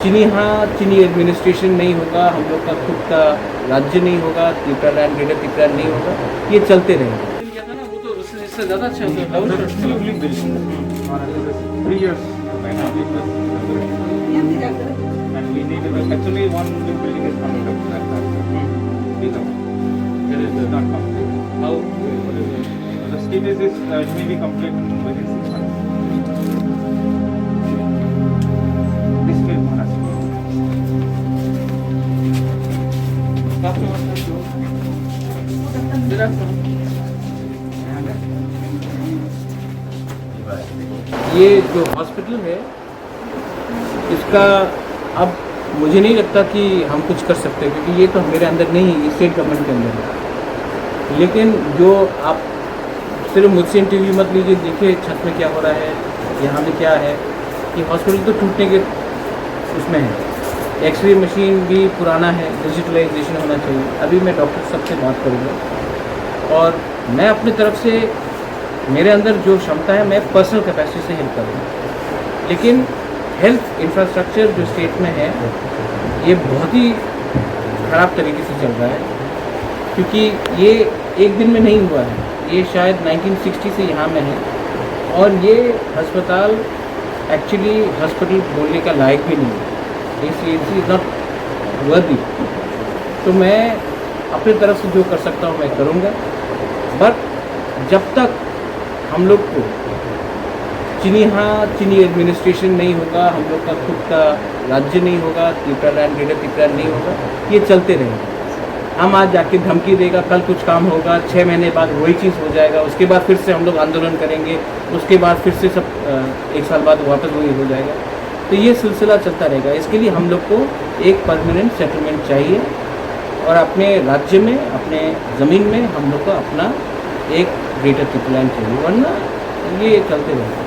चीनी एडमिनिस्ट्रेशन नहीं होगा, हम लोग का खुद का राज्य नहीं होगा, त्रिपुरा लैंड, ग्रेटर त्रिपुरा नहीं होगा, ये चलते रहेंगे। किया था ना वो तो इससे ज़्यादा अच्छा होता है। Double shot 3 years. And we need actually one new building is coming up. It is not complete. How The stage is it may be complete within 6 months. This way, Maharashtra. ये जो हॉस्पिटल है इसका अब मुझे नहीं लगता कि हम कुछ कर सकते, क्योंकि ये तो मेरे अंदर नहीं है, ये स्टेट गवर्नमेंट के अंदर है। लेकिन जो आप सिर्फ मुझसे इंटरव्यू मत लीजिए, देखिए छत में क्या हो रहा है, यहाँ पे क्या है, कि हॉस्पिटल तो टूटने के उसमें है। एक्सरे मशीन भी पुराना है, डिजिटलाइजेशन होना चाहिए। अभी मैं डॉक्टर साहब से बात करूँगा और मैं अपनी तरफ से मेरे अंदर जो क्षमता है मैं पर्सनल कैपेसिटी से हेल्प करूँगा। लेकिन हेल्थ इंफ्रास्ट्रक्चर जो स्टेट में है ये बहुत ही ख़राब तरीके से चल रहा है, क्योंकि ये एक दिन में नहीं हुआ है, ये शायद 1960 से यहाँ में है और ये अस्पताल एक्चुअली हॉस्पिटल बोलने का लायक भी नहीं है। Is not worthy. तो मैं अपनी तरफ से जो कर सकता हूँ मैं करूँगा, बट जब तक हम लोग को चीनी एडमिनिस्ट्रेशन नहीं होगा, हम लोग का खुद का राज्य नहीं होगा, त्रिपुरा लैंड, ग्रेटर त्रिपुरा नहीं होगा, ये चलते रहेंगे। हम आज जाके धमकी देगा, कल कुछ काम होगा, 6 महीने बाद वही चीज़ हो जाएगा, उसके बाद फिर से हम लोग आंदोलन करेंगे, उसके बाद फिर से सब 1 साल बाद वापस वही हो जाएगा। तो ये सिलसिला चलता रहेगा। इसके लिए हम लोग को एक परमानेंट सेटलमेंट चाहिए और अपने राज्य में, अपने ज़मीन में हम लोग को अपना एक ग्रेटर त्रिपुरा लैंड चाहिए, वरना ये चलते रहेगा।